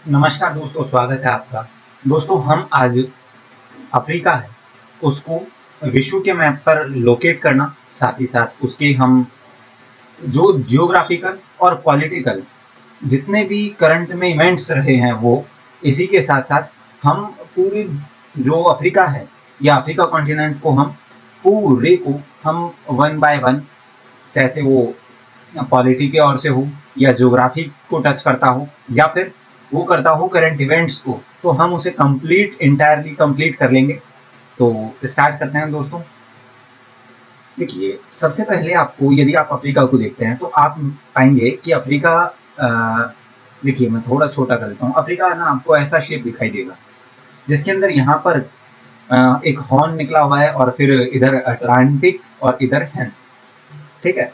नमस्कार दोस्तों, स्वागत है आपका। दोस्तों, हम आज अफ्रीका है, उसको विश्व के मैप पर लोकेट करना, साथ ही साथ उसके हम जो जियोग्राफिकल और पॉलिटिकल जितने भी करंट में इवेंट्स रहे हैं वो, इसी के साथ साथ हम पूरी जो अफ्रीका है या अफ्रीका कॉन्टिनेंट को हम पूरे को हम वन बाय वन, जैसे वो पॉलिटी के ओर से हो या ज्योग्राफी को टच करता हो या फिर वो करता हो करंट इवेंट्स को, तो हम उसे कंप्लीट इंटायरली कंप्लीट कर लेंगे। तो स्टार्ट करते हैं दोस्तों। देखिए, सबसे पहले आपको, यदि आप अफ्रीका को देखते हैं तो आप पाएंगे कि अफ्रीका, देखिए मैं थोड़ा छोटा कर देता हूँ। अफ्रीका ना आपको ऐसा शेप दिखाई देगा जिसके अंदर यहाँ पर एक हॉर्न निकला हुआ है और फिर इधर अटलांटिक और इधर है। ठीक है।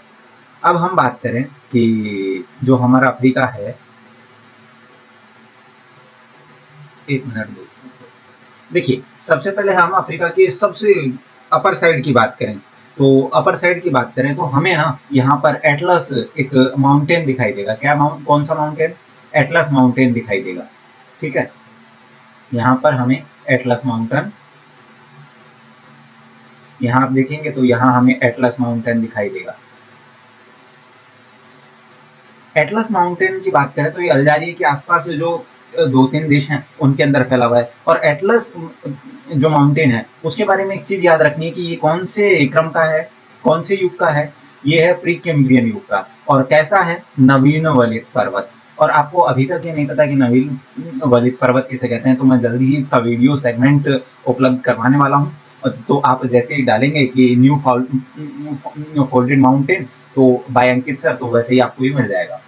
अब हम बात करें कि जो हमारा अफ्रीका है, एक मिनट दो। देखिए, सबसे पहले हम अफ्रीका के सबसे अपर साइड की बात करें, तो अपर साइड की बात करें तो हमें ना यहाँ पर एटलस एक माउंटेन दिखाई देगा। क्या माउंट, कौन सा माउंटेन? एटलस माउंटेन दिखाई देगा। ठीक है। यहाँ पर हमें एटलस माउंटेन, यहाँ आप देखेंगे तो यहाँ हमें एटलस माउंटेन दिखाई देगा। एटलस माउंटेन की बात करें तो ये अल्जारिया के आसपास जो दो तीन देश हैं उनके अंदर फैला हुआ है। और एटलस जो माउंटेन है उसके बारे में एक चीज याद रखनी है कि ये कौन से क्रम का है, कौन से युग का है। ये है प्री कैम्ब्रियन युग का। और कैसा है? नवीन वलित पर्वत। और आपको अभी तक ये नहीं पता कि नवीन वलित पर्वत किसे कहते हैं, तो मैं जल्दी ही इसका वीडियो सेगमेंट उपलब्ध करवाने वाला हूँ। तो आप जैसे ही डालेंगे कि न्यू फोल्डेड माउंटेन, तो बाय अंकित सर, तो वैसे ही आपको ये मिल जाएगा।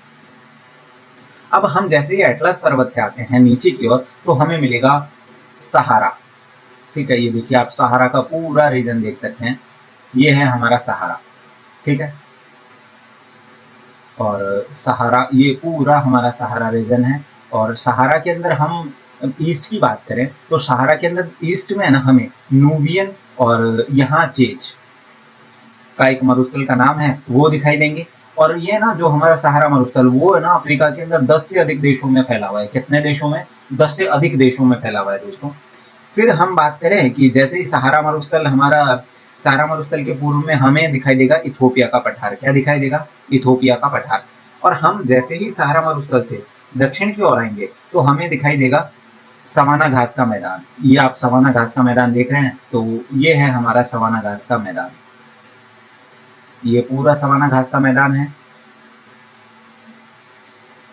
अब हम जैसे ही एटलस पर्वत से आते हैं नीचे की ओर तो हमें मिलेगा सहारा। ठीक है, ये देखिए आप सहारा का पूरा रीजन देख सकते हैं। ये है हमारा सहारा। ठीक है। और सहारा, ये पूरा हमारा सहारा रीजन है। और सहारा के अंदर हम ईस्ट की बात करें तो सहारा के अंदर ईस्ट में ना हमें नूबियन और यहाँ चेज का एक मरुस्थल का नाम है वो दिखाई देंगे। और ये ना जो हमारा सहारा मरुस्थल, वो है ना अफ्रीका के अंदर 10 से अधिक देशों में फैला हुआ है। कितने देशों में? 10 से अधिक देशों में फैला हुआ है दोस्तों। फिर हम बात करें कि जैसे ही सहारा मरुस्थल, हमारा सहारा मरुस्थल के पूर्व में हमें दिखाई देगा इथोपिया का पठार। क्या दिखाई देगा? इथोपिया का पठार। और हम जैसे ही सहारा मरुस्थल से दक्षिण की ओर आएंगे तो हमें दिखाई देगा सवाना घास का मैदान। ये आप सवाना घास का मैदान देख रहे हैं, तो ये है हमारा सवाना घास का मैदान। ये पूरा सवाना घास का मैदान है।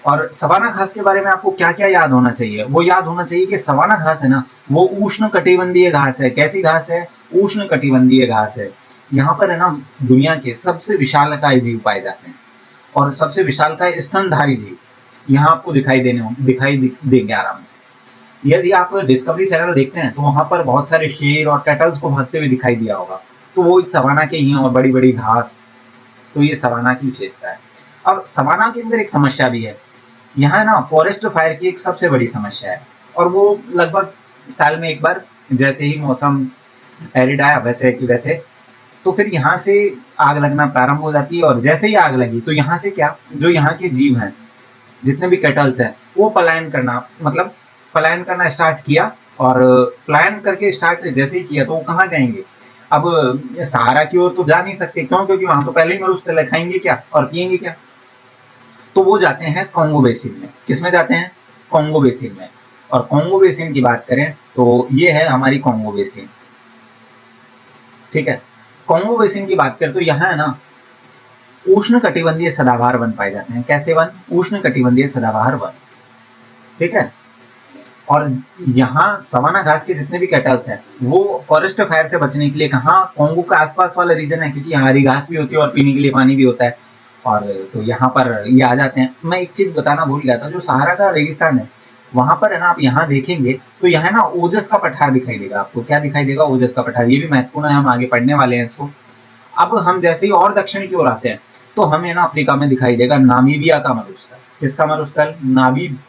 और सवाना घास के बारे में आपको क्या क्या याद होना चाहिए? वो याद होना चाहिए कि सवाना घास है ना, वो उष्ण कटिबंधीय घास है। कैसी घास है? उष्ण कटिबंधीय घास है। यहाँ पर है ना दुनिया के सबसे विशालकाय जीव पाए जाते हैं। और सबसे विशालकाय स्तनधारी जीव यहाँ आपको दिखाई देंगे आराम से। यदि आप डिस्कवरी चैनल देखते हैं तो वहां पर बहुत सारे शेर और कैटल्स को भागते हुए दिखाई दिया होगा, तो वो इस सवाना के ही हैं। और बड़ी बड़ी घास, तो ये सवाना की विशेषता है। अब सवाना के अंदर एक समस्या भी है। यहाँ ना फॉरेस्ट फायर की एक सबसे बड़ी समस्या है। और वो लगभग साल में एक बार, जैसे ही मौसम एरिड आया वैसे कि वैसे, तो फिर यहाँ से आग लगना प्रारंभ हो जाती है। और जैसे ही आग लगी तो यहाँ से क्या, जो यहाँ के जीव हैं, जितने भी कैटल्स हैं, वो पलायन करना, मतलब पलायन करना स्टार्ट किया। और पलायन करके स्टार्ट जैसे ही किया तो वो कहाँ जाएंगे? अब सहारा की ओर तो जा नहीं सकते, क्यों? क्योंकि वहां तो पहले ही मरुस्थल, खाएंगे क्या और पियेंगे क्या? तो वो जाते हैं कॉन्गो बेसिन में। किसमें जाते हैं? कॉन्गो बेसिन में। और कॉन्गो बेसिन की बात करें तो ये है हमारी कॉन्गो बेसिन। ठीक है। कॉन्गो बेसिन की बात करें तो यहाँ है ना उष्ण कटिबंधीय सदाबहार वन पाए जाते हैं। कैसे वन? उष्ण कटिबंधीय सदाबहार वन। ठीक है। और यहाँ सवाना घास के जितने भी कैटल्स हैं वो फॉरेस्ट फायर से बचने के लिए कहाँ, कॉन्गो का आसपास वाला रीजन है, क्योंकि यहाँ हरी घास भी होती है और पीने के लिए पानी भी होता है। और तो यहाँ पर ये आ जाते हैं। मैं एक चीज बताना भूल गया था, जो सहारा का रेगिस्तान है वहां पर है ना, आप यहाँ देखेंगे तो यहाँ ना ओजस का पठार दिखाई देगा आपको। क्या दिखाई देगा? ओजस का पठार। ये भी महत्वपूर्ण है, हम आगे पढ़ने वाले हैं इसको। अब हम जैसे ही और दक्षिण की ओर आते हैं तो हमें ना अफ्रीका में दिखाई देगा नामीबिया का मरुस्थल। किसका मरुस्थल? नामीब।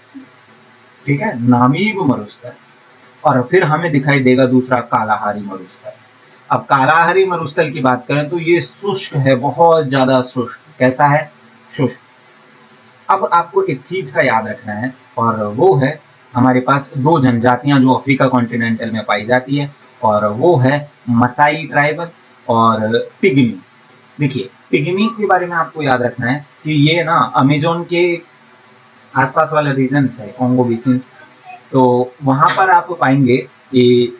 ठीक है, नामीब मरुस्थल। और फिर हमें दिखाई देगा दूसरा कालाहारी मरुस्थल। अब कालाहारी मरुस्थल की बात करें तो ये शुष्क है, बहुत ज्यादा शुष्क। कैसा है? शुष्क। अब आपको एक चीज का याद रखना है, और वो है हमारे पास दो जनजातियां जो अफ्रीका कॉन्टिनेंटल में पाई जाती है, और वो है मसाई ट्राइबल और पिग्मी। देखिए, पिग्मी के बारे में आपको याद रखना है कि ये ना अमेजोन के आसपास वाले रीजन है, कॉन्गो बेसिन, तो वहां पर आप पाएंगे कि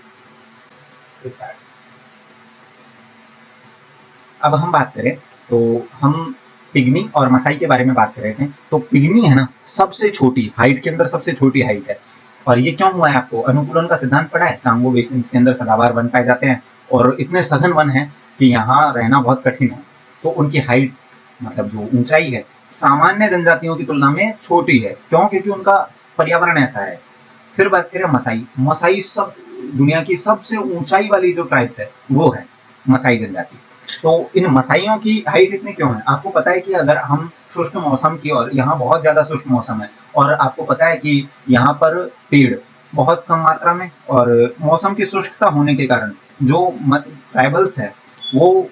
अब हम बात करें तो हम पिग्मी और मसाई के बारे में बात कर रहे थे। तो पिग्मी है ना, सबसे छोटी हाइट के अंदर सबसे छोटी हाइट है, और ये क्यों हुआ है? आपको अनुकूलन का सिद्धांत पढ़ा है? कांगो बेसिन के अंदर सदाबहार वन पाए जाते हैं, और इतने सघन वन है कि यहाँ रहना बहुत कठिन है, तो उनकी हाइट मतलब जो ऊंचाई है सामान्य जनजातियों की तुलना में छोटी है। क्यों? क्योंकि उनका पर्यावरण ऐसा है। फिर बात करें मसाई, मसाई सब दुनिया की सबसे ऊंचाई वाली जो ट्राइब्स है वो है मसाई जनजाति। तो इन मसाइयों की हाइट इतनी क्यों है? आपको पता है कि अगर हम शुष्क मौसम की, और यहाँ बहुत ज्यादा शुष्क मौसम है, और आपको पता है कि यहाँ पर पेड़ बहुत कम मात्रा में, और मौसम की शुष्कता होने के कारण जो ट्राइबल्स है वो,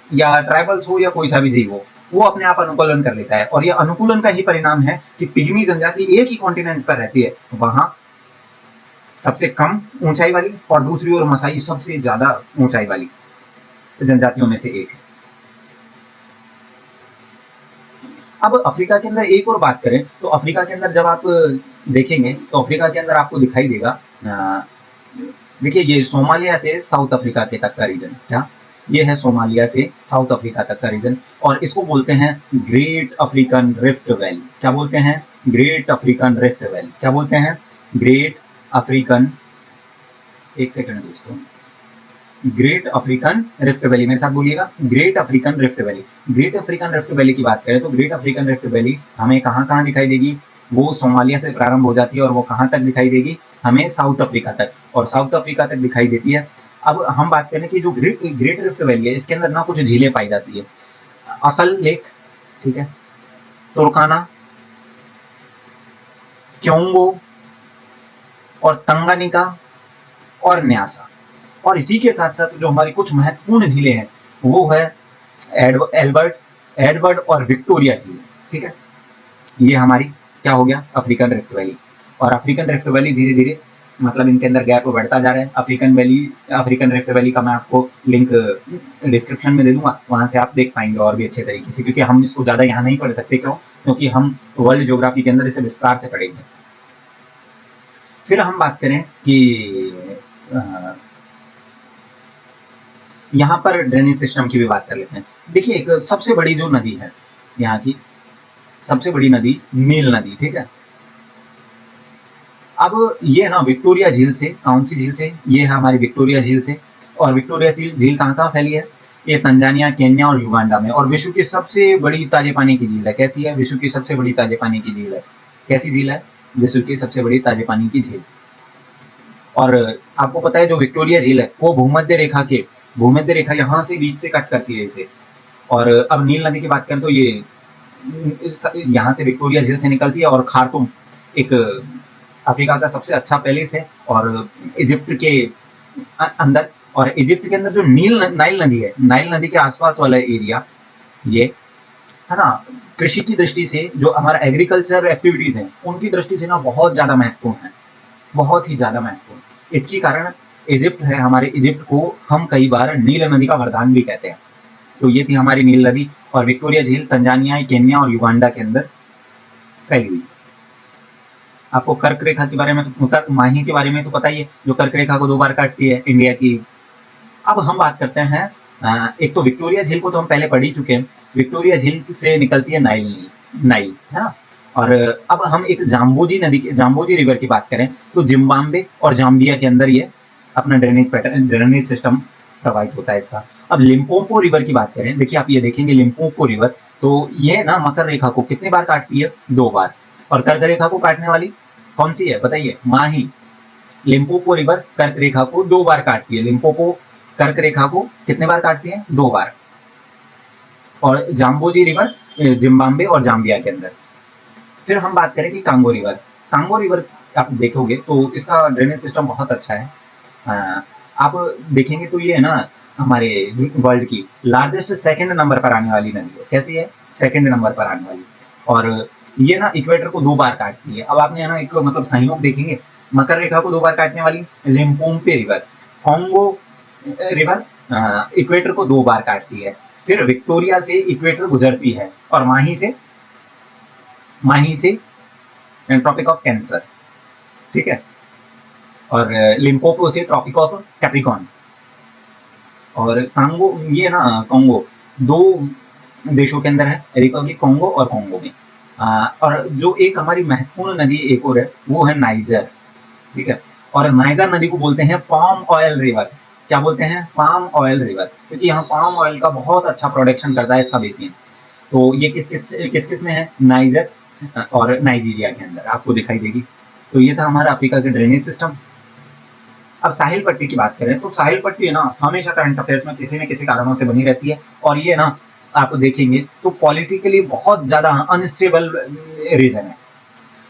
या ट्राइबल्स हो या कोई सा भी जीव हो, वो अपने आप अनुकूलन कर लेता है, और यह अनुकूलन का ही परिणाम है कि पिग्मी जनजाति एक ही कॉन्टिनेंट पर रहती है, वहां सबसे कम ऊंचाई वाली, और दूसरी ओर मसाई सबसे ज्यादा ऊंचाई वाली जनजातियों में से एक है। अब अफ्रीका के अंदर एक और बात करें तो अफ्रीका के अंदर जब आप देखेंगे तो अफ्रीका के अंदर आपको दिखाई देगा, देखिए ये सोमालिया से साउथ अफ्रीका के तक का रीजन, क्या ये है सोमालिया से साउथ अफ्रीका तक का रीजन, और इसको बोलते हैं ग्रेट अफ्रीकन रिफ्ट वैली। क्या बोलते हैं? Great African rift valley. क्या बोलते हैं? ग्रेट अफ्रीकन, एक सेकंड दोस्तों, ग्रेट अफ्रीकन रिफ्ट वैली, मेरे साथ बोलिएगा, great African rift valley. Great African rift valley की बात करें तो ग्रेट अफ्रीकन रिफ्ट वैली हमें कहाँ कहाँ दिखाई देगी? वो सोमालिया से प्रारंभ हो जाती है, और वो कहाँ तक दिखाई देगी? हमें साउथ अफ्रीका तक, और साउथ अफ्रीका तक दिखाई देती है। अब हम बात करें कि जो ग्रेट रिफ्ट वैली है, इसके अंदर ना कुछ झीलें पाई जाती है, असल लेक, ठीक है, तुर्काना, क्योंगो, और तंगानिका, और न्यासा। और इसी के साथ साथ जो हमारी कुछ महत्वपूर्ण झीलें हैं वो है एल्बर्ट, एडवर्ड और विक्टोरिया झील्स, ठीक है। ये हमारी क्या हो गया? African rift valley. और अफ्रीकन रिफ्ट वैली धीरे धीरे मतलब इनके अंदर गैप बढ़ता जा रहा है। अफ्रीकन रिफ्ट वैली का मैं आपको लिंक डिस्क्रिप्शन में दे दूंगा, वहां से आप देख पाएंगे और भी अच्छे तरीके से, क्योंकि हम इसको ज्यादा यहाँ नहीं पढ़ सकते। क्यों? क्योंकि हम वर्ल्ड ज्योग्राफी के अंदर इसे विस्तार से पढ़ेंगे। फिर हम बात करें कि यहाँ पर ड्रेनेज सिस्टम की भी बात कर लेते हैं। देखिए, एक सबसे बड़ी जो नदी है यहाँ की, सबसे बड़ी नदी नील नदी, ठीक है। अब ये ना विक्टोरिया झील से, कौन सी झील से? ये है हमारी विक्टोरिया झील से। और विक्टोरिया झील कहाँ कहाँ फैली है? ये तंजानिया, केन्या और युगांडा में, और विश्व की सबसे बड़ी ताजे पानी की झील है। कैसी है? विश्व की सबसे बड़ी ताजे पानी की झील है। कैसी झील है? विश्व की सबसे बड़ी ताजे पानी की झील। और आपको पता है जो विक्टोरिया झील है वो भूमध्य रेखा यहाँ से बीच से कट करती है इसे। और अब नील नदी की बात करें तो ये यहाँ से विक्टोरिया झील से निकलती है, और खार्तूम एक अफ्रीका का सबसे अच्छा पैलेस है, और इजिप्ट के अंदर, और इजिप्ट के अंदर जो नाइल नदी है, नाइल नदी के आसपास वाला एरिया, ये है ना, कृषि की दृष्टि से जो हमारा एग्रीकल्चर एक्टिविटीज है उनकी दृष्टि से ना बहुत ज्यादा महत्वपूर्ण है, बहुत ही ज्यादा महत्वपूर्ण। इसके कारण इजिप्ट है, हमारे इजिप्ट को हम कई बार नील नदी का वरदान भी कहते हैं। तो ये थी हमारी नील नदी। और विक्टोरिया झील तंजानिया, केन्या और युगांडा के अंदर फैली हुई। आपको कर्क रेखा के बारे में, माही के बारे में तो पता ही है, जो कर्क रेखा को 2 बार काटती है इंडिया की। अब हम बात करते हैं, एक तो विक्टोरिया झील को तो हम पहले पढ़ ही चुके हैं। विक्टोरिया झील से निकलती है नाइल, है ना। और अब हम एक जाम्बोजी रिवर की बात करें तो जिम्बाब्वे और जाम्बिया के अंदर ये अपना ड्रेनेज सिस्टम प्रभावित होता है इसका। अब लिम्पोपो रिवर की बात करें, देखिए आप ये देखेंगे लिम्पोपो रिवर, तो ये ना मकर रेखा को कितनी बार काटती है? 2 बार। और कर्क रेखा को काटने वाली कौन सी है बताइए? माही। लिम्पोपो रिवर कर्क रेखा को 2 बार काटती है। लिम्पोपो कर्क रेखा को कितने बार काटती है? 2 बार। और जाम्बोजी रिवर जिम्बाब्वे और जाम्बिया के अंदर। फिर हम बात करें कि कांगो रिवर आप देखोगे तो इसका ड्रेनेज सिस्टम बहुत अच्छा है। आप देखेंगे तो ये है ना हमारे वर्ल्ड की लार्जेस्ट सेकंड नंबर पर आने वाली नदी है। कैसी है? सेकंड नंबर पर आने वाली। और ये ना इक्वेटर को 2 बार काटती है। अब आपने है ना एक मतलब संयोग देखेंगे, मकर रेखा को 2 बार काटने वाली लिम्पोपोे रिवर, कॉन्गो रिवर इक्वेटर को 2 बार काटती है। फिर विक्टोरिया से इक्वेटर गुजरती है और माही से ट्रॉपिक ऑफ कैंसर, ठीक है, और लिम्पोपो से ट्रॉपिक ऑफ कैप्रिकॉर्न। और कांगो, ये ना कॉन्गो 2 देशों के अंदर है, रिपब्लिक कॉन्गो और कॉन्गो में। और जो एक हमारी महत्वपूर्ण नदी एक और है वो है नाइजर, ठीक है। और नाइजर नदी को बोलते हैं पाम ऑयल रिवर। क्या बोलते हैं? पाम ऑयल रिवर, क्योंकि यहाँ पाम ऑयल का बहुत अच्छा प्रोडक्शन करता है इसका बेसिन। तो ये किस किस में है? नाइजर और नाइजीरिया के अंदर आपको दिखाई देगी। तो ये था हमारा अफ्रीका के ड्रेनेज सिस्टम। अब साहिल पट्टी की बात करें तो साहिल पट्टी है ना हमेशा करंट अफेयर्स में किसी न किसी कारणों से बनी रहती है, और ये ना आप देखेंगे तो पॉलिटिकली बहुत ज्यादा अनस्टेबल रीजन है।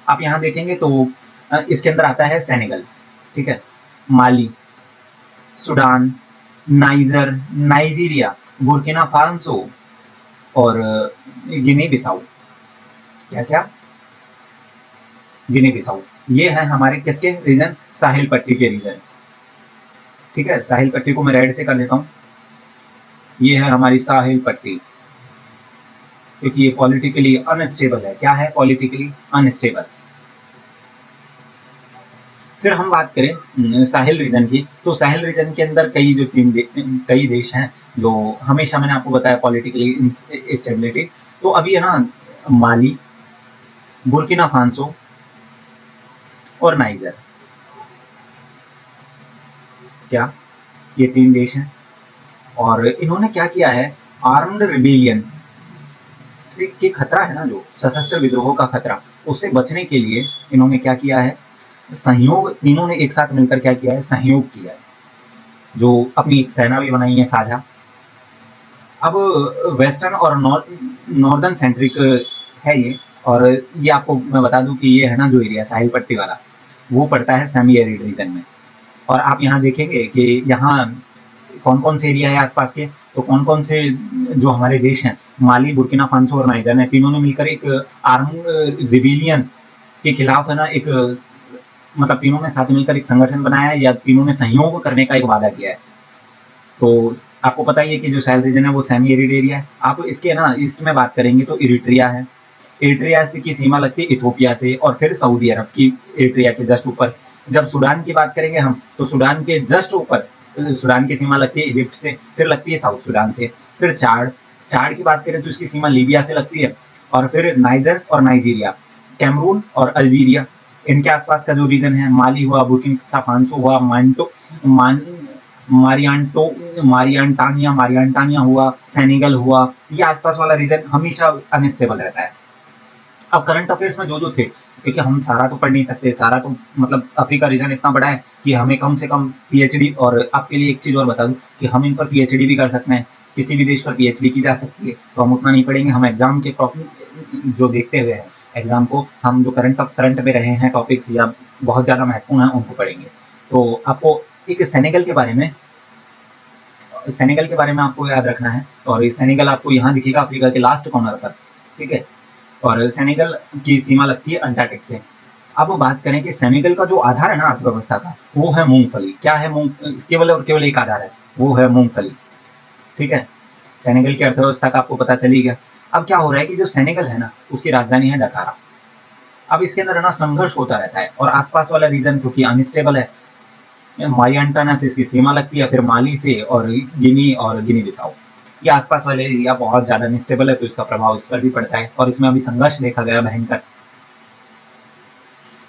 आप यहाँ देखेंगे तो इसके अंदर आता है सेनेगल, ठीक है, Mali, Sudan, Niger, Nigeria, Burkina Faso और गिनी बिसाऊ। क्या क्या? गिनी बिसाऊ। ये है हमारे किसके रीजन? साहिल पट्टी के रीजन, ठीक है। साहिल पट्टी को मैं रेड से कर देता हूँ। ये है हमारी साहिल पट्टी, क्योंकि ये पॉलिटिकली अनस्टेबल है। क्या है? Politically unstable. फिर हम बात करें साहिल रीजन की, तो साहिल रीजन के अंदर कई देश हैं जो हमेशा, मैंने आपको बताया, पॉलिटिकली स्टेबिलिटी। तो अभी है ना माली, बुर्किना फासो और नाइजर, क्या ये 3 देश हैं। और इन्होंने क्या किया है? आर्म्ड रिबेलियन से के खतरा है ना, जो सशस्त्र विद्रोह का खतरा, उससे बचने के लिए इन्होंने क्या किया है? सहयोग, तीनों ने एक साथ मिलकर क्या किया है? सहयोग किया है, जो अपनी एक सेना भी बनाई है साझा। अब वेस्टर्न और नॉर्दर्न सेंट्रिक है ये, और ये आपको मैं बता दूं कि ये है ना जो एरिया साहिल पट्टी वाला, वो पड़ता है सेमी एरिड रीजन में। और आप यहाँ देखेंगे कि यहाँ कौन कौन से एरिया है आसपास के, तो कौन कौन से जो हमारे देश हैं, माली, बुर्किना फासो और नाइजर ने, तीनों ने मिलकर एक आर्म रिबेलियन के खिलाफ है ना एक मतलब तीनों ने साथ मिलकर एक संगठन बनाया है, या तीनों ने सहयोग करने का एक वादा किया है। तो आपको पता ही है कि जो साहिल रीजन है वो सेमी एरिड एरिया है। आप इसके ना ईस्ट में बात करेंगे तो इरिट्रिया है, इरिट्रिया की सीमा लगती है इथोपिया से, और फिर सऊदी अरब की इरिट्रिया के जस्ट ऊपर। जब सूडान की बात करेंगे हम, तो सूडान के जस्ट ऊपर सूडान की सीमा लगती है इजिप्ट से, फिर लगती है साउथ सूडान से। फिर चाड की बात करें तो इसकी सीमा लीबिया से लगती है, और फिर नाइजर और नाइजीरिया, कैमरून और अल्जीरिया, इनके आसपास का जो रीजन है, माली हुआ, बुर्किना फासो हुआ, मारियाटानिया हुआ, सेनेगल हुआ, ये आसपास वाला रीजन हमेशा अनस्टेबल रहता है। अब करंट अफेयर्स में जो थे, क्योंकि हम सारा तो पढ़ नहीं सकते, सारा तो मतलब अफ्रीका रीजन इतना बड़ा है कि हमें कम से कम पीएचडी, और आपके लिए एक चीज और बता दूं कि हम इन पर पीएचडी भी कर सकते हैं, किसी भी देश पर पीएचडी की जा सकती है। तो हम उतना नहीं पढ़ेंगे, हम एग्जाम के जो देखते हुए हैं एग्जाम को, हम जो करंट में रहे हैं टॉपिक्स या बहुत ज्यादा महत्वपूर्ण है उनको पढ़ेंगे। तो आपको एक सेनेगल के बारे में आपको याद रखना है, और ये सेनेगल आपको यहाँ दिखेगा अफ्रीका के लास्ट कॉर्नर पर, ठीक है। और सेनेगल की सीमा लगती है अंटार्कटिक से। अब बात करें कि सेनेगल का जो आधार है ना अर्थव्यवस्था का, वो है मूंगफली। क्या है? केवल और केवल एक आधार है, वो है मूंगफली, ठीक है। सेनेगल की अर्थव्यवस्था का आपको पता चली गया। अब क्या हो रहा है कि जो सेनेगल है ना, उसकी राजधानी है डकारा। अब इसके अंदर है ना संघर्ष होता रहता है, और आसपास वाला रीजन क्योंकि अनस्टेबल है, मारियाटाना से इसकी सीमा लगती है, फिर माली से, और गिनी बिसाऊ, ये आसपास वाले एरिया बहुत ज्यादा अनस्टेबल है, तो इसका प्रभाव इस पर भी पड़ता है, और इसमें अभी संघर्ष देखा गया भयंकर।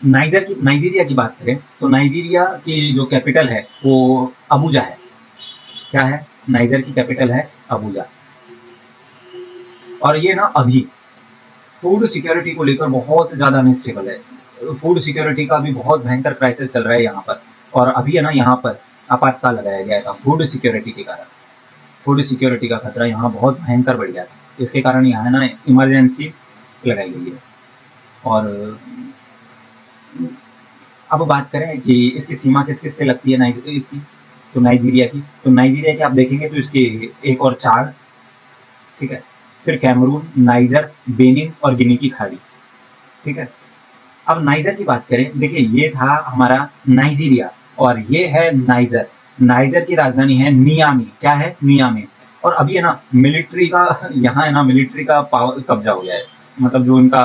नाइजीरिया की बात करें तो नाइजीरिया की जो कैपिटल है वो अबूजा है। क्या है? नाइजर की कैपिटल है अबूजा। और ये ना अभी फूड सिक्योरिटी को लेकर बहुत ज्यादा अनस्टेबल है। फूड सिक्योरिटी का भी बहुत भयंकर क्राइसिस चल रहा है यहाँ पर, और अभी है ना यहाँ पर आपातकाल लगाया गया था फूड सिक्योरिटी के कारण। फूड सिक्योरिटी का खतरा यहाँ बहुत भयंकर बढ़ गया था, इसके कारण यहाँ है ना इमरजेंसी लगाई गई है। और अब बात करें कि इसकी सीमा किस किस से लगती है इसकी, तो नाइजीरिया की आप देखेंगे तो इसके एक और 4, ठीक है। फिर कैमरून, नाइजर, बेनिन और गिनी की खाड़ी, ठीक है। अब नाइजर की बात करें, देखिए ये था हमारा नाइजीरिया और ये है नाइजर। नाइजर की राजधानी है नियामी। क्या है? नियामी। और अभी है ना मिलिट्री का यहाँ है ना मिलिट्री का पावर कब्जा हो गया है, मतलब जो इनका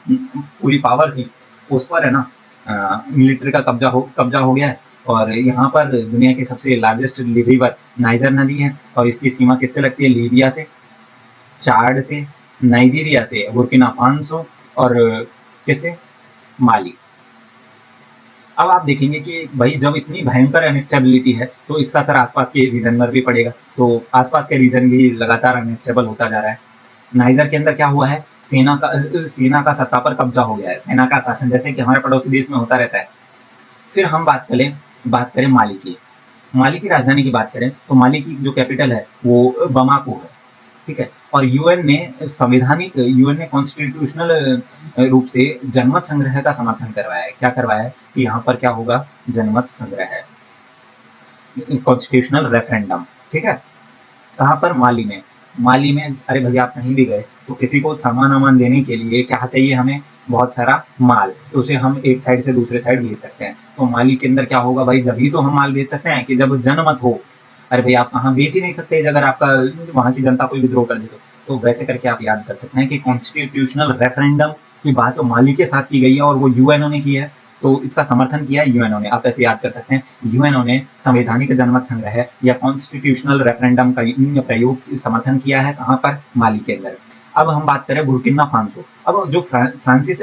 पूरी पावर थी उस पर है ना मिलिट्री का कब्जा हो गया है। और यहाँ पर दुनिया की सबसे लार्जेस्ट रिवर नाइजर नदी है और इसकी सीमा किससे लगती है? लीबिया से, चाड से, नाइजीरिया से, बुर्किना फासो और किससे? माली। अब आप देखेंगे कि भाई जब इतनी भयंकर अनस्टेबिलिटी है तो इसका असर आसपास के रीजन पर भी पड़ेगा, तो आसपास के रीजन भी लगातार अनस्टेबल होता जा रहा है। नाइजर के अंदर क्या हुआ है? सेना का सत्ता पर कब्जा हो गया है, सेना का शासन, जैसे कि हमारे पड़ोसी देश में होता रहता है। फिर हम बात करें माली की। माली की राजधानी की बात करें तो माली की जो कैपिटल है वो बमाको है, ठीक है। और यूएन ने कॉन्स्टिट्यूशनल रूप से जनमत संग्रह का समर्थन करवाया है। क्या करवाया है? कि यहाँ पर क्या होगा? जनमत संग्रह है, कॉन्स्टिट्यूशनल रेफरेंडम, ठीक है। कहाँ पर? माली में। माली में अरे भैया आप कहीं भी गए तो किसी को सामान वामान देने के लिए क्या चाहिए हमें? बहुत सारा माल, तो उसे हम एक साइड से दूसरे साइड भेज सकते हैं। तो माली के अंदर क्या होगा भाई? जब ही तो हम माल बेच सकते हैं कि जब जनमत हो। अरे भाई आप कहाँ बेच ही नहीं सकते अगर आपका वहां की जनता कोई विद्रोह कर दे तो वैसे करके आप याद कर सकते हैं कि कॉन्स्टिट्यूशनल रेफरेंडम की बात तो माली के साथ की गई है और वो यूएनओ ने की है, तो इसका समर्थन किया है यूएनओ ने। आप ऐसे याद कर सकते हैं, यूएनओ ने संवैधानिक जनमत संग्रह या कॉन्स्टिट्यूशनल रेफरेंडम का प्रयोग समर्थन किया है। कहाँ पर? माली के अंदर। अब हम बात करें बुर्किना फासो। अब जो फ्रांसीस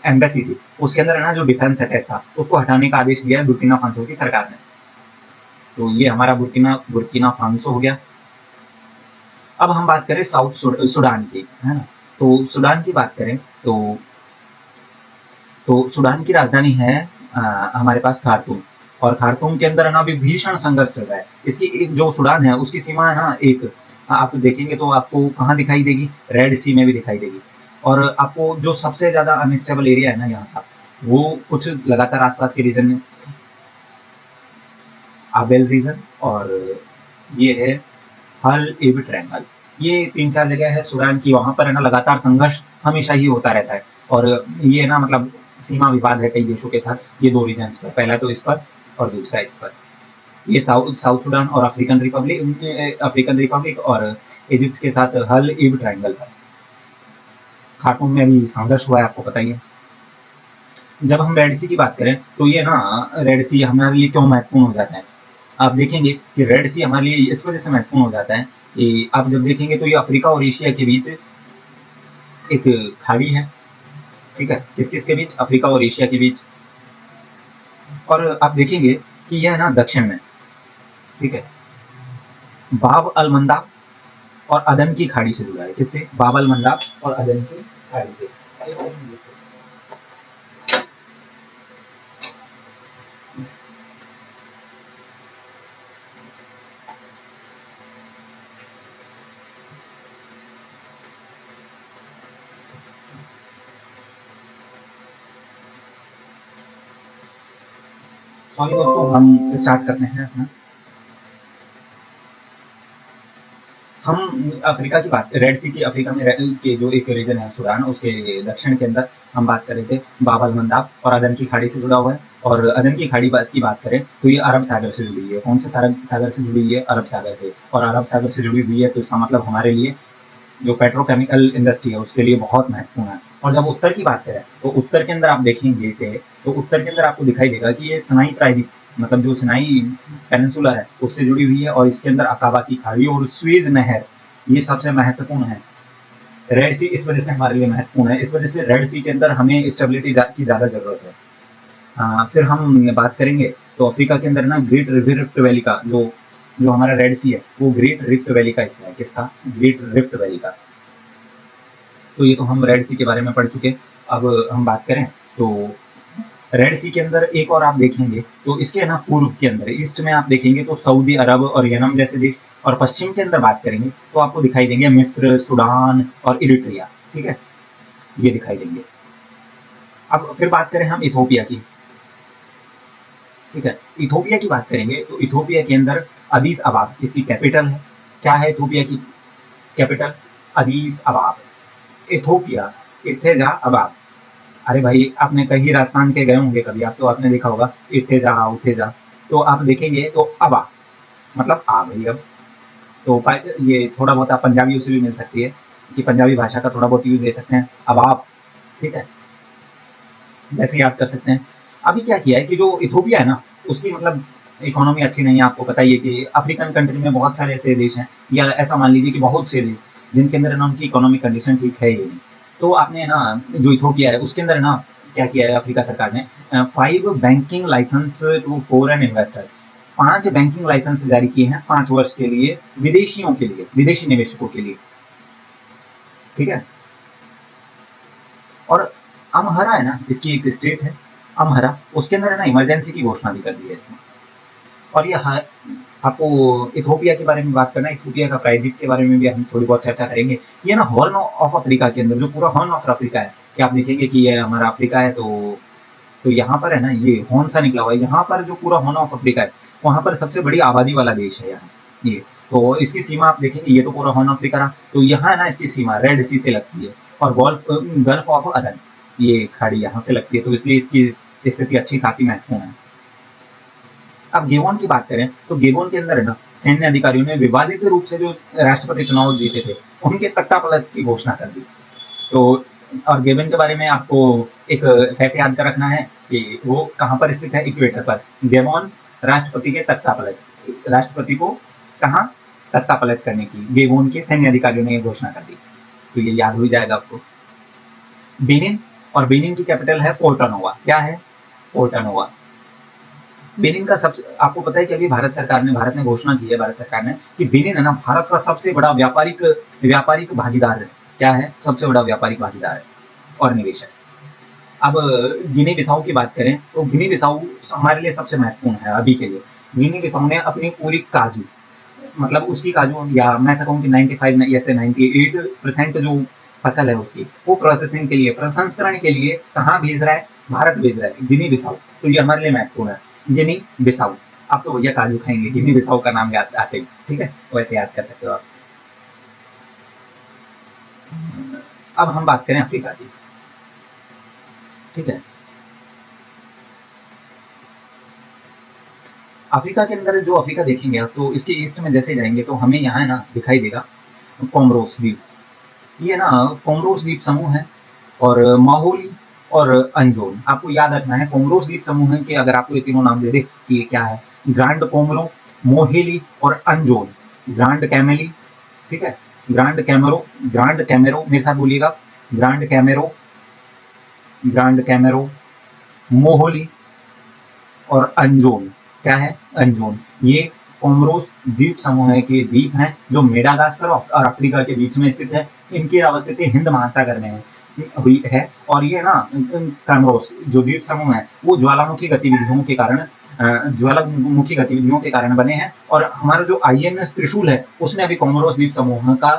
एम्बेसी थी उसके अंदर है ना जो डिफेंस अटैच था उसको हटाने का आदेश दिया है बुर्किना फासो की सरकार ने। तो ये हमारा बुर्किना फासो हो गया। अब हम बात करें सूडान की, है ना। तो सूडान की बात करें तो सूडान की राजधानी है हमारे पास खार्तूम। और खार्तूम के अंदर है ना अभी भीषण संघर्ष चल रहा है। इसकी एक जो सूडान है उसकी सीमा है ना एक, आप देखेंगे तो आपको कहाँ दिखाई देगी? रेड सी में भी दिखाई देगी। और आपको जो सबसे ज्यादा अनस्टेबल एरिया है ना यहाँ का, वो कुछ लगातार आसपास के रीजन में आबेल रीजन और ये है हल इब ट्रायंगल। ये 3-4 जगह है सूडान की, वहां पर है ना लगातार संघर्ष हमेशा ही होता रहता है। और ये ना मतलब सीमा विवाद है कई देशों के साथ, ये 2 रीजन्स पर, पहला तो इस पर और दूसरा इस पर। ये साउथ साउथ सूडान और अफ्रीकन रिपब्लिक और इजिप्ट के साथ हल इब ट्रायंगल पर। खार्टूम में भी संघर्ष हुआ है, आपको पता ही है। जब हम रेड सी की बात करें तो ये ना रेड सी हमारे लिए क्यों महत्वपूर्ण हो जाता है? आप देखेंगे कि रेड सी हमारे लिए इस वजह से महत्वपूर्ण हो जाता है कि आप जब देखेंगे तो ये अफ्रीका और एशिया के बीच एक खाड़ी है, ठीक है। किस किस के बीच? अफ्रीका और एशिया के बीच। और आप देखेंगे कि यह है ना दक्षिण में, ठीक है, बाब अल मंदाब और अदन की खाड़ी से जुड़ा है। किससे? बाब अल मंदाब और अदन की खाड़ी से। सॉरी दोस्तों, हम स्टार्ट करते हैं अपना। हम अफ्रीका की बात, रेड सी की अफ्रीका में के जो एक रीजन है सूडान, उसके दक्षिण के अंदर हम बात कर रहे थे बाब अल मंदाब और अदन की खाड़ी से जुड़ा हुआ है। और अदन की खाड़ी की बात करें तो ये अरब सागर से जुड़ी है। कौन से सागर से जुड़ी है? अरब सागर से। और अरब सागर से जुड़ी हुई है तो इसका मतलब हमारे लिए जो पेट्रोकेमिकल इंडस्ट्री है उसके लिए बहुत महत्वपूर्ण है। और जब उत्तर की बात करें तो उत्तर के अंदर आप देखेंगे इसे, तो उत्तर के अंदर आपको दिखाई देगा कि ये सिनाई प्रायद्वीप, मतलब जो सिनाई पेनिनसुला है उससे जुड़ी हुई है। और इसके अंदर अकाबा की खाड़ी और स्वेज नहर ये सबसे महत्वपूर्ण है। रेड सी इस वजह से हमारे लिए महत्वपूर्ण है, इस वजह से रेड सी के अंदर हमें स्टेबिलिटी की ज्यादा जरूरत है। फिर हम बात करेंगे तो अफ्रीका के अंदर ना ग्रेट रिफ्ट वैली का जो जो हमारा रेड सी है वो ग्रेट रिफ्ट वैली का हिस्सा है। किसका? ग्रेट रिफ्ट वैली का। तो ये तो हम रेड सी के बारे में पढ़ चुके। अब हम बात करें तो रेड सी के अंदर एक और आप देखेंगे तो इसके ना पूर्व के अंदर ईस्ट में आप देखेंगे तो सऊदी अरब और यमन जैसे देश। और पश्चिम के अंदर बात करेंगे तो आपको दिखाई देंगे मिस्र, सूडान और इरिट्रिया, ठीक है, ये दिखाई देंगे। अब फिर बात करें हम इथोपिया की, ठीक है। इथोपिया की बात करेंगे तो इथोपिया के अंदर अदीस अबाब इसकी कैपिटल है। क्या है इथोपिया की कैपिटल? अदीस अबाब। इथोपिया, इथेजा अबाब। अरे भाई, आपने कहीं राजस्थान के गए होंगे कभी आप, तो आपने देखा होगा इत्थे जा उठे जा, तो आप देखेंगे तो अब आ मतलब आ भाई अब। तो ये थोड़ा बहुत आप पंजाबियों से भी मिल सकती है कि पंजाबी भाषा का थोड़ा बहुत यूज ले सकते हैं, अब आप। ठीक है, वैसे याद कर सकते हैं। अभी क्या किया है कि जो इथोपिया है ना, उसकी मतलब इकोनॉमी अच्छी नहीं है। आपको पता ही है कि अफ्रीकन कंट्री में बहुत सारे ऐसे देश हैं, या ऐसा मान लीजिए कि बहुत से देश जिनके अंदर ना उनकी इकोनॉमिक कंडीशन ठीक है ही नहीं। तो आपने ना जो इथोपिया है उसके अंदर ना क्या किया है अफ्रीका सरकार ने, 5 banking license to foreign investor, 5 banking license जारी किए हैं 5 वर्ष के लिए, विदेशियों के लिए, विदेशी निवेशकों के लिए। ठीक है। और अमहरा है ना, इसकी एक स्टेट है अमहरा, उसके अंदर है ना इमरजेंसी की घोषणा भी कर दी है इसमें। और ये आपको इथोपिया के बारे में बात करना है, इथोपिया का प्रायद्वीप के बारे में भी हम थोड़ी बहुत चर्चा करेंगे। ये ना हॉर्न ऑफ अफ्रीका के अंदर, जो पूरा हॉर्न ऑफ अफ्रीका है, कि आप देखेंगे कि ये हमारा अफ्रीका है, तो यहाँ पर है ना ये हॉर्न सा निकला हुआ है, यहाँ पर जो पूरा हॉर्न ऑफ अफ्रीका है, वहाँ पर सबसे बड़ी आबादी वाला देश है यहाँ ये। तो इसकी सीमा आप देखेंगे, ये तो पूरा हॉर्न ऑफ अफ्रीका रहा, तो यहाँ है ना इसकी सीमा रेड सी से लगती है, और गल्फ ऑफ अदन, ये खाड़ी यहाँ से लगती है, तो इसलिए इसकी स्थिति अच्छी खासी महत्वपूर्ण है। अब गेबोन की बात करें तो गेबोन के अंदर है ना सैन्य अधिकारियों ने विवादित रूप से जो राष्ट्रपति चुनाव जीते थे, उनके तख्तापलट की घोषणा कर दी। तो और गेबन के बारे में आपको एक फैक्ट याद कर रखना है कि वो कहाँ पर स्थित है, इक्वेटर पर। गेबोन राष्ट्रपति के तख्तापलट, राष्ट्रपति को कहाँ तख्तापलट करने की गेबोन के सैन्य अधिकारियों ने ये घोषणा कर दी, तो ये याद हो जाएगा आपको। बेनिन, और बेनिन की कैपिटल है पोर्टानोवा। क्या है? पोर्टानोवा। बेनिन का सबसे, आपको पता है कि अभी भारत ने घोषणा की है, भारत सरकार ने, कि बेनिन है ना भारत का सबसे बड़ा व्यापारिक भागीदार है। क्या है? सबसे बड़ा व्यापारिक भागीदार है और निवेशक। अब गिनी बिसाऊ की बात करें तो गिनी बिसाऊ हमारे लिए सबसे महत्वपूर्ण है अभी के लिए। गिनी बिसाऊ ने अपनी पूरी काजू, मतलब उसकी काजू, या मैं सकूँ कि 95 या से 98% जो फसल है उसकी, वो प्रोसेसिंग के लिए, प्रसंस्करण के लिए कहाँ भेज रहा है? भारत भेज रहा है, गिनी बिसाऊ। तो ये हमारे लिए महत्वपूर्ण है, गिनी बिसाऊ। आप तो भैया काजू खाएंगे, गिनी बिसाऊ का नाम याद आते ही, ठीक है, वैसे याद कर सकते हो आप। अब हम बात करें अफ्रीका की। ठीक है, अफ्रीका के अंदर जो अफ्रीका देखेंगे आप, तो इसके ईस्ट में जैसे जाएंगे तो हमें यहाँ है ना दिखाई देगा कोमरोस द्वीप। ये ना कोमरोस द्वीप समूह है, और माहौली और अंजोन। आपको याद रखना है कोमरोस द्वीप समूह है, कि अगर आपको ये तीनों नाम दे दे कि क्या है, ग्रांड कोमरो, मोहेली और अंजोन। ग्रांड कैमेली, ठीक है, ग्रांड कैमेरो मेरे साथ बोलिएगा, ग्रांड कैमेरो, ग्रांड कैमेरो, मोहोली और अंजोन। क्या है? अंजोन। ये कोमरोस द्वीप समूह के द्वीप हैं जो मेडागास्कर और अफ्रीका के बीच में स्थित है। इनकी अवस्थिति हिंद महासागर में हुई है, और ये ना कोमरोस जो द्वीप समूह है वो ज्वालामुखी गतिविधियों के कारण बने हैं। और हमारा जो INS त्रिशूल है उसने अभी कोमरोस द्वीप समूह का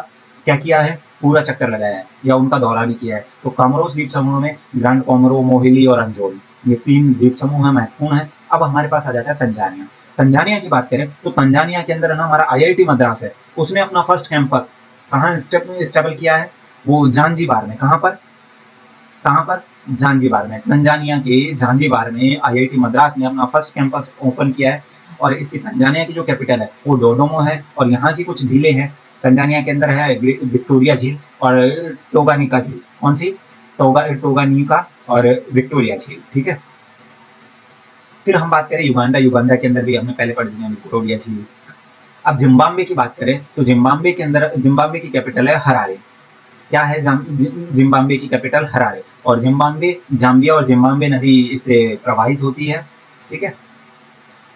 क्या किया है, पूरा चक्कर लगाया है, या उनका दौरा भी किया है। तो कोमरोस द्वीप समूह में ग्रांड कोमोरो, मोहिली और अंजोन, ये 3 द्वीप समूह है, महत्वपूर्ण है। अब हमारे पास आ जाता है तंजानिया। तंजानिया की बात करें तो तंजानिया के अंदर ना हमारा IIT मद्रास है, उसने अपना फर्स्ट कैंपस कहाँ स्टेबल किया है? वो जांजीबार में। कहाँ पर? कहाँ पर? जांजीबार में। तंजानिया के जांजीबार में IIT मद्रास ने अपना फर्स्ट कैंपस ओपन किया है। और इसी तंजानिया की जो कैपिटल है वो डोडोमो है, और यहाँ की कुछ झीलें हैं तंजानिया के अंदर है, विक्टोरिया झील और टोगानिका झील। कौन सी? टोगानिका और विक्टोरिया झील। ठीक है, फिर हम बात करें युगांडा। युगांडा के अंदर भी हमने पहले पढ़ लिया विक्टोरिया झील। अब जिम्बाब्वे की बात करें तो जिम्बाब्वे की कैपिटल है हरारे। क्या है? जिम्बाब्वे की कैपिटल हरारे। और जिम्बाब्वे, जाम्बिया और जिम्बाब्वे नदी इससे प्रवाहित होती है। ठीक है,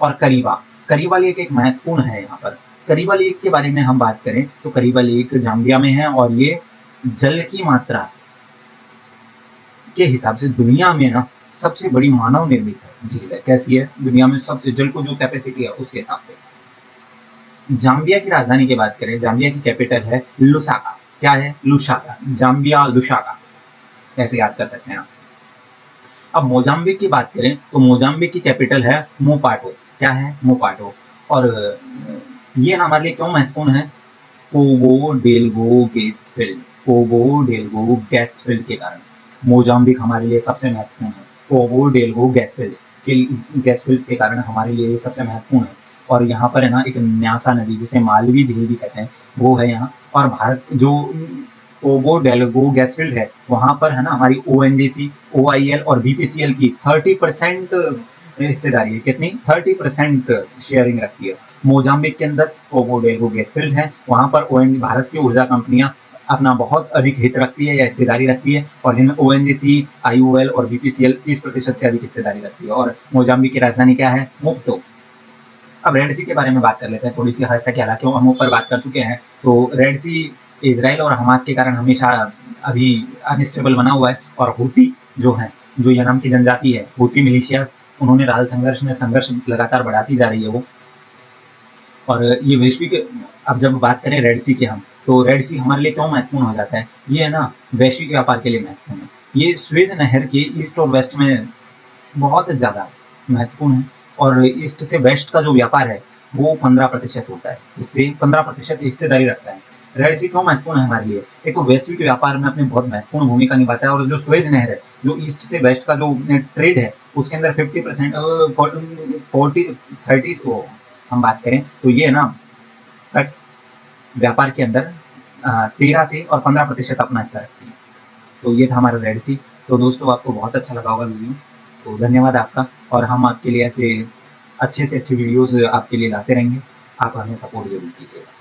और करीबा लेक एक महत्वपूर्ण है यहाँ पर। करीबा लेक के बारे में हम बात करें तो करीबा लेक जाम्बिया में है, और ये जल की मात्रा के हिसाब से दुनिया में ना सबसे बड़ी मानव निर्मित झील है। कैसी है? दुनिया में सबसे, जल को जो कैपेसिटी है उसके हिसाब से। जाम्बिया की राजधानी की बात करें, जाम्बिया की कैपिटल है लुसाका। क्या है? लुसाका। जाम्बिया लुसाका, ऐसे याद कर सकते हैं आप। अब मोजाम्बिक की बात करें तो मोजाम्बिक की कैपिटल है मोपाटो। क्या है? मोपाटो। और ये ना हमारे लिए क्यों महत्वपूर्ण है? कोबो डेल्गो गैस फील्ड, कोबो डेल्गो गैस फील्ड के कारण। मोजाम्बिक हमारे लिए सबसे महत्वपूर्ण है। कोबो डेल्गो गैस फील्ड्स के कारण हमारे लिए सबसे महत्वपूर्ण है। और यहाँ पर है ना एक न्यासा नदी जिसे मालवी झील भी कहते हैं वो है यहाँ। और भारत जो कोबो डेल्गो गैस फील्ड है वहाँ पर है ना हमारी ONGC, OIL और BPCL की 30% हिस्सेदारी है। कितनी? 30% शेयरिंग रखती है। मोजाम्बिक के अंदर कोबो डेल्गो गैस फील्ड है, वहाँ पर भारत की ऊर्जा कंपनियां अपना बहुत अधिक हित रखती है या हिस्सेदारी रखती है, और जिनमें ONGC, IOL और BPCL 30% से अधिक हिस्सेदारी रखती है। और मोजाम्बिक की राजधानी क्या है? मुक्तो। अब रेड सी के बारे में बात कर लेते हैं थोड़ी सी, ऐसा क्या क्यों हम ऊपर बात कर चुके हैं। तो रेड सी इसराइल और हमास के कारण हमेशा अभी अनस्टेबल बना हुआ है। और हूती जो है, जो यमन की जनजाति है, हूती मिलिशिया, उन्होंने राल संघर्ष में संघर्ष लगातार बढ़ाती जा रही है वो। और ये वैश्विक, अब जब बात करें रेड सी की हम, तो रेड सी हमारे लिए क्यों महत्वपूर्ण हो जाता है? ये है ना वैश्विक व्यापार के लिए महत्वपूर्ण है। ये स्वेज नहर के ईस्ट और वेस्ट में बहुत ज़्यादा महत्वपूर्ण है। और ईस्ट से वेस्ट का जो व्यापार है वो 15% होता है, इससे 15% हिस्सेदारी रखता है। रेड सी क्यों महत्वपूर्ण है हमारे लिए? एक तो वैश्विक व्यापार में अपनी बहुत महत्वपूर्ण भूमिका निभाता है, और जो स्वेज नहर है, जो ईस्ट से वेस्ट का जो ट्रेड है, उसके अंदर 50% 30 को हम बात करें तो ये है ना व्यापार के अंदर 13 से और 15% अपना हिस्सा रखती है। तो ये था हमारा रेड सी। तो दोस्तों आपको बहुत अच्छा लगा होगा वीडियो, तो धन्यवाद आपका। और हम आपके लिए ऐसे अच्छे से अच्छे वीडियोस आपके लिए लाते रहेंगे, आप हमें सपोर्ट जरूर कीजिएगा।